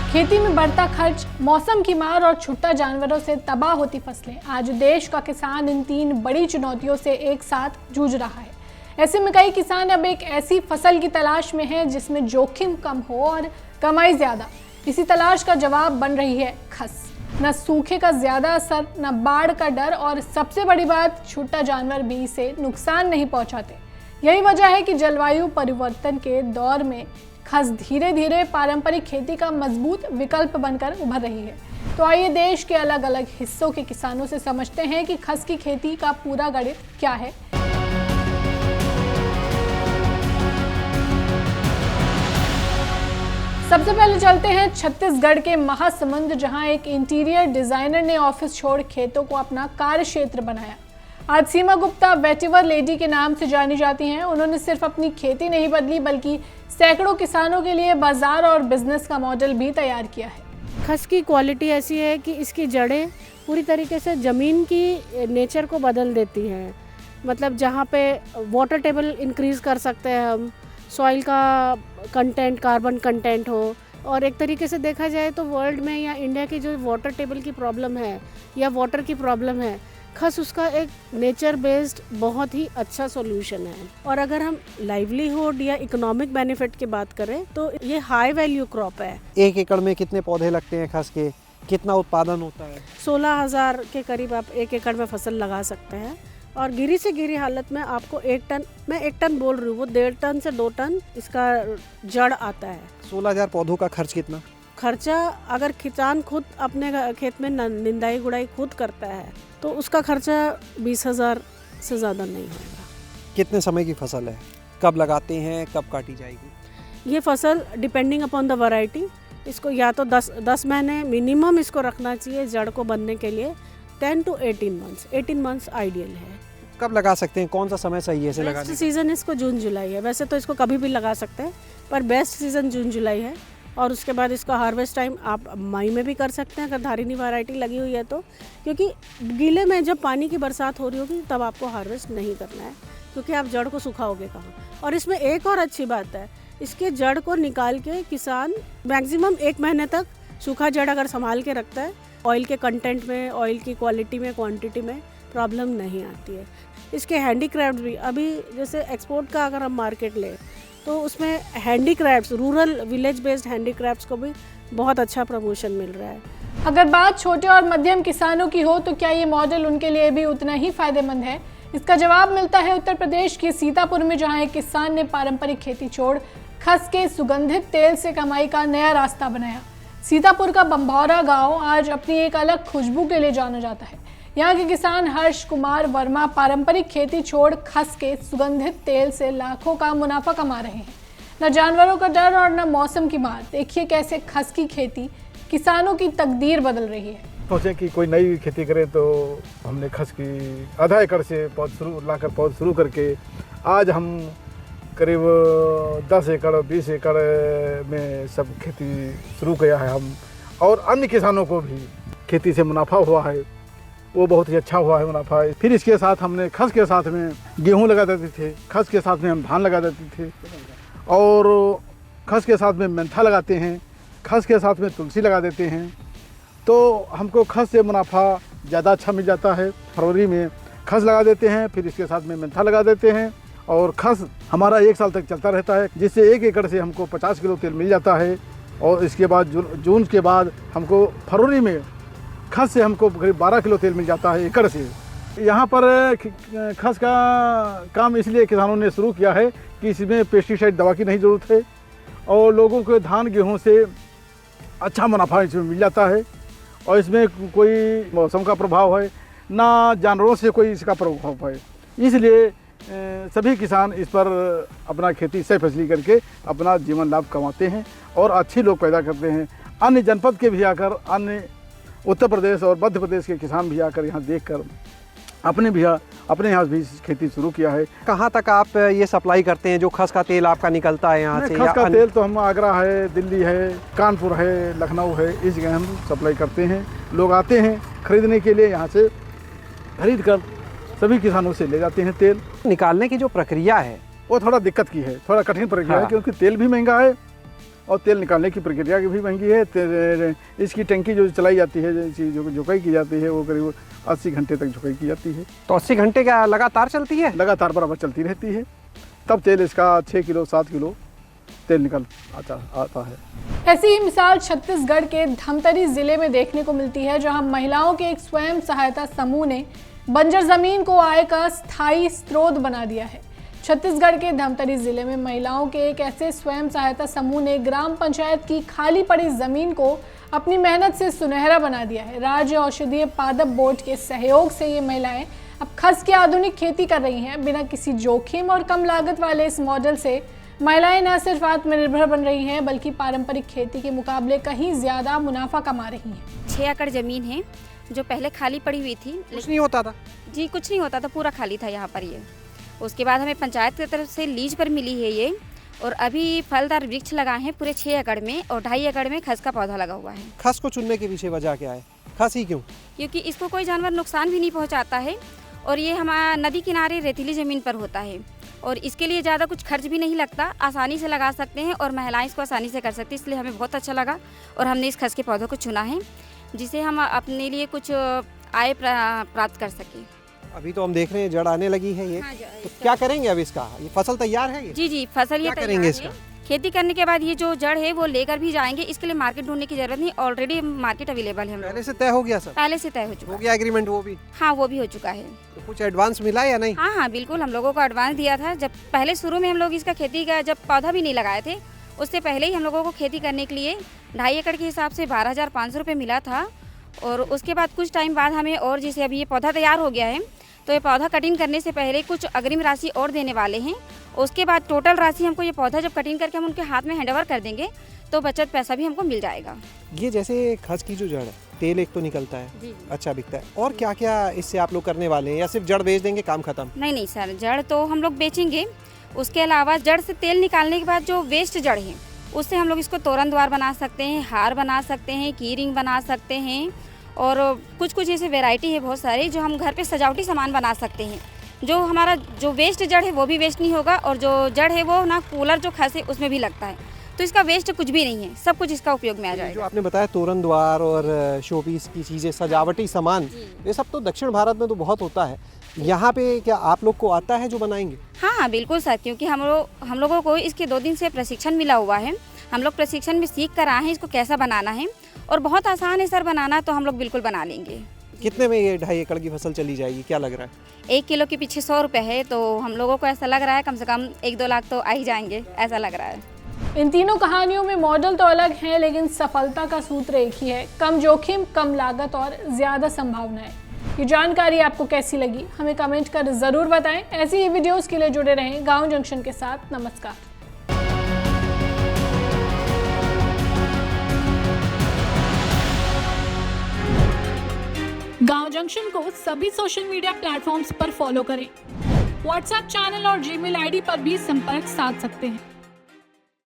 खेती में बढ़ता खर्च, मौसम की मार और छुट्टा जानवरों से तबाह होती फसलें। आज देश का किसान इन तीन बड़ी चुनौतियों से एक साथ जूझ रहा है। ऐसे में कई किसान अब एक ऐसी फसल की तलाश में हैं जिसमें जोखिम कम हो और कमाई ज्यादा। इसी तलाश का जवाब बन रही है खस। न सूखे का ज्यादा असर, न बाढ़ का डर और सबसे बड़ी बात, छुट्टा जानवर भी इसे नुकसान नहीं पहुंचाते। यही वजह है कि जलवायु परिवर्तन के दौर में खस धीरे धीरे पारंपरिक खेती का मजबूत विकल्प बनकर उभर रही है। तो आइए देश के अलग अलग हिस्सों के किसानों से समझते हैं कि खस की खेती का पूरा गणित क्या है। सबसे पहले चलते हैं छत्तीसगढ़ के महासमुंद, जहां एक इंटीरियर डिजाइनर ने ऑफिस छोड़ खेतों को अपना कार्य क्षेत्र बनाया। आज सीमा गुप्ता वेटिवर लेडी के नाम से जानी जाती हैं। उन्होंने सिर्फ अपनी खेती नहीं बदली बल्कि सैकड़ों किसानों के लिए बाजार और बिजनेस का मॉडल भी तैयार किया है। खस की क्वालिटी ऐसी है कि इसकी जड़ें पूरी तरीके से ज़मीन की नेचर को बदल देती हैं। मतलब जहाँ पे वाटर टेबल इंक्रीज़ कर सकते हैं हम, सॉइल का कंटेंट, कार्बन कंटेंट हो। और एक तरीके से देखा जाए तो वर्ल्ड में या इंडिया की जो वाटर टेबल की प्रॉब्लम है या वाटर की प्रॉब्लम है, खस उसका एक नेचर बेस्ड बहुत ही अच्छा सॉल्यूशन है। और अगर हम लाइवलीहुड या इकोनॉमिक बेनिफिट की बात करें तो ये हाई वैल्यू क्रॉप है। 1 एकड़ में कितने पौधे लगते हैं खस के, कितना उत्पादन होता है? 16,000 के करीब आप 1 एकड़ में फसल लगा सकते हैं। और गिरी से गिरी हालत में आपको 1 टन, मैं 1 टन बोल रही हूँ, वो 1.5 टन से 2 टन इसका जड़ आता है। 16,000 पौधों का खर्च कितना? खर्चा अगर किसान खुद अपने खेत में निंदाई गुड़ाई खुद करता है तो उसका खर्चा 20,000 से ज़्यादा नहीं होगा। कितने समय की फसल है? कब लगाते हैं, कब काटी जाएगी? ये फसल डिपेंडिंग अपॉन द वैरायटी, इसको या तो 10 महीने मिनिमम इसको रखना चाहिए जड़ को बनने के लिए। 10 to 18 मंथ्स आइडियल है। कब लगा सकते हैं? कौन सा समय सही है इसे लगाने का? बेस्ट सीज़न इसको जून जुलाई है। वैसे तो इसको कभी भी लगा सकते हैं पर बेस्ट सीज़न जून जुलाई है। और उसके बाद इसका हार्वेस्ट टाइम आप मई में भी कर सकते हैं अगर धारिनी वैरायटी लगी हुई है तो, क्योंकि गीले में जब पानी की बरसात हो रही होगी तब आपको हार्वेस्ट नहीं करना है, क्योंकि आप जड़ को सुखाओगे कहाँ। और इसमें एक और अच्छी बात है, इसके जड़ को निकाल के किसान मैक्सिमम 1 महीने तक सूखा जड़ अगर संभाल के रखता है, ऑयल के कंटेंट में, ऑयल की क्वालिटी में, क्वांटिटी में प्रॉब्लम नहीं आती है। इसके हैंडीक्राफ्ट भी, अभी जैसे एक्सपोर्ट का अगर हम मार्केट लें तो उसमें handicrafts, rural village based handicrafts को भी बहुत अच्छा प्रमोशन मिल रहा है। अगर बात छोटे और मध्यम किसानों की हो तो क्या ये मॉडल उनके लिए भी उतना ही फायदेमंद है? इसका जवाब मिलता है उत्तर प्रदेश के सीतापुर में, जहां एक किसान ने पारंपरिक खेती छोड़ खस के सुगंधित तेल से कमाई का नया रास्ता बनाया। सीतापुर का बम्भौरा गाँव आज अपनी एक अलग खुशबू के लिए जाना जाता है। यहाँ के किसान हर्ष कुमार वर्मा पारंपरिक खेती छोड़ खस के सुगंधित तेल से लाखों का मुनाफा कमा रहे हैं। न जानवरों का डर और न मौसम की मार। देखिए कैसे खस की खेती किसानों की तकदीर बदल रही है। सोचे कि कोई नई खेती करे तो हमने खस की आधा एकड़ से पौध शुरू करके आज हम करीब 10 एकड़ 20 एकड़ में सब खेती शुरू किया है हम। और अन्य किसानों को भी खेती से मुनाफा हुआ है, वो बहुत ही अच्छा हुआ है मुनाफा। फिर इसके साथ हमने खस के साथ में गेहूं लगा देते थे, खस के साथ में हम धान लगा देते थे, और खस के साथ में मेंथा लगाते हैं, खस के साथ में तुलसी लगा देते हैं। तो हमको खस से मुनाफा ज़्यादा अच्छा मिल जाता है। फरवरी में खस लगा देते हैं, फिर इसके साथ में मेंथा लगा देते हैं, और खस हमारा 1 साल तक चलता रहता है, जिससे 1 एकड़ से हमको 50 किलो तेल मिल जाता है। और इसके बाद जून के बाद हमको फरवरी में खस से हमको करीब 12 किलो तेल मिल जाता है एकड़ से। यहाँ पर खस का काम इसलिए किसानों ने शुरू किया है कि इसमें पेस्टिसाइड दवा की नहीं ज़रूरत है, और लोगों को धान गेहूँ से अच्छा मुनाफा इसमें मिल जाता है। और इसमें कोई मौसम का प्रभाव है ना, जानवरों से कोई इसका प्रभाव है। इसलिए सभी किसान इस पर अपना खेती सही फसली करके अपना जीवन लाभ कमाते हैं और अच्छी लोग पैदा करते हैं। अन्य जनपद के भी आकर, अन्य उत्तर प्रदेश और मध्य प्रदेश के किसान भी आकर यहाँ देखकर अपने यहाँ भी खेती शुरू किया है। कहाँ तक आप ये सप्लाई करते हैं जो खस का तेल आपका निकलता है यहाँ से? खस का तेल तो हम आगरा है, दिल्ली है, कानपुर है, लखनऊ है, इस जगह हम सप्लाई करते हैं। लोग आते हैं खरीदने के लिए, यहाँ से खरीद कर सभी किसानों से ले जाते हैं तेल। निकालने की जो प्रक्रिया है वो थोड़ा दिक्कत की है, थोड़ा कठिन प्रक्रिया है, क्योंकि तेल भी महंगा है और तेल निकालने की प्रक्रिया भी महंगी है। इसकी टंकी जो चलाई जाती है, जो झुकाई की जाती है, वो करीब 80 घंटे तक झुकाई की जाती है। तो 80 घंटे क्या लगातार चलती है? लगातार बराबर चलती रहती है, तब तेल इसका 6 किलो 7 किलो तेल निकल आता है। ऐसी ही मिसाल छत्तीसगढ़ के धमतरी जिले में देखने को मिलती है, जहां महिलाओं के एक स्वयं सहायता समूह ने बंजर जमीन को आय का स्थायी स्रोत बना दिया है। छत्तीसगढ़ के धमतरी जिले में महिलाओं के एक ऐसे स्वयं सहायता समूह ने ग्राम पंचायत की खाली पड़ी जमीन को अपनी मेहनत से सुनहरा बना दिया है। राज्य औषधीय पादप बोर्ड के सहयोग से ये महिलाएं अब खस की आधुनिक खेती कर रही हैं। बिना किसी जोखिम और कम लागत वाले इस मॉडल से महिलाएं न सिर्फ आत्मनिर्भर बन रही हैं, बल्कि पारंपरिक खेती के मुकाबले कहीं ज्यादा मुनाफा कमा रही हैं। 6 एकड़ जमीन है जो पहले खाली पड़ी हुई थी। कुछ नहीं होता था जी, कुछ नहीं होता था, पूरा खाली था यहाँ पर ये। उसके बाद हमें पंचायत की तरफ से लीज पर मिली है ये, और अभी फलदार वृक्ष लगाए हैं पूरे 6 एकड़ में, और 2.5 एकड़ में खस का पौधा लगा हुआ है। खस को चुनने के पीछे वजह क्या है? खस ही क्यों? क्योंकि इसको कोई जानवर नुकसान भी नहीं पहुँचाता है, और ये हमारा नदी किनारे रेतीली ज़मीन पर होता है, और इसके लिए ज़्यादा कुछ खर्च भी नहीं लगता, आसानी से लगा सकते हैं और महिलाएं इसको आसानी से कर सकती हैं। इसलिए हमें बहुत अच्छा लगा और हमने इस खस के पौधों को चुना है, जिसे हम अपने लिए कुछ आय प्राप्त कर सकें। अभी तो हम देख रहे हैं जड़ आने लगी है ये। हाँ, तो क्या करेंगे अब इसका? ये फसल तैयार है ये? जी, फसल ये क्या करेंगे तैयार है। खेती करने के बाद ये जो जड़ है वो लेकर भी जाएंगे, इसके लिए मार्केट ढूंढने की जरूरत नहीं, ऑलरेडी मार्केट अवेलेबल है हम लोग। पहले से तय हो गया सब? पहले से तय हो चुका हो गया एग्रीमेंट वो भी? हाँ, वो भी हो चुका है। तो कुछ एडवांस मिला या नहीं? हाँ, बिल्कुल, हम लोगों को एडवांस दिया था। जब पहले शुरू में हम लोग इसका खेती का जब पौधा भी नहीं लगाए थे, उससे पहले ही हम लोगों को खेती करने के लिए 2.5 एकड़ के हिसाब से 12,500 रुपये मिला था। और उसके बाद कुछ टाइम बाद हमें, और जैसे अभी ये पौधा तैयार हो गया है, तो ये पौधा कटिंग करने से पहले कुछ अग्रिम राशि और देने वाले हैं। उसके बाद टोटल राशि हमको, ये पौधा जब कटिंग करके हम उनके हाथ में हैंडओवर कर देंगे, तो बचत पैसा भी हमको मिल जाएगा। ये जैसे खस की जो जड़ है, तेल एक तो निकलता है, जी। अच्छा बिकता है, और क्या क्या इससे आप लोग करने वाले हैं, या सिर्फ जड़ बेच देंगे काम खत्म? नहीं सर, जड़ तो हम लोग बेचेंगे। उसके अलावा जड़ से तेल निकालने के बाद जो वेस्ट जड़ है, उससे हम लोग इसको तोरण द्वार बना सकते हैं, हार बना सकते हैं, की रिंग बना सकते हैं, और कुछ ऐसे वैरायटी है बहुत सारी, जो हम घर पे सजावटी सामान बना सकते हैं। जो हमारा जो वेस्ट जड़ है वो भी वेस्ट नहीं होगा, और जो जड़ है वो ना कूलर जो खस है उसमें भी लगता है, तो इसका वेस्ट कुछ भी नहीं है, सब कुछ इसका उपयोग में आ जो जाएगा। आपने बताया तोरण द्वार और शोपीस की चीज़ें, सजावटी सामान, ये सब तो दक्षिण भारत में तो बहुत होता है। यहाँ पे क्या आप लोग को आता है जो बनाएंगे? हाँ, बिल्कुल सर, क्योंकि हम लोगों को इसके 2 दिन से प्रशिक्षण मिला हुआ है। हम लोग प्रशिक्षण में सीख कर आए हैं इसको कैसा बनाना है, और बहुत आसान है सर बनाना, तो हम लोग बिल्कुल बना लेंगे। कितने में ये 2.5 एकड़ की फसल चली जाएगी, क्या लग रहा है? 1 किलो के पीछे 100 रुपये है, तो हम लोगों को ऐसा लग रहा है कम से कम 1-2 लाख तो आ ही जाएंगे, ऐसा लग रहा है। इन तीनों कहानियों में मॉडल तो अलग हैं, लेकिन सफलता का सूत्र एक ही है: कम जोखिम, कम लागत और ज़्यादा संभावनाएं। ये जानकारी आपको कैसी लगी, हमें कमेंट कर ज़रूर बताएं। ऐसी ही वीडियोस के लिए जुड़े रहें गांव जंक्शन के साथ। नमस्कार। गांव जंक्शन को सभी सोशल मीडिया प्लेटफॉर्म्स पर फॉलो करें। व्हाट्सएप चैनल और जीमेल आईडी पर भी संपर्क साध सकते हैं।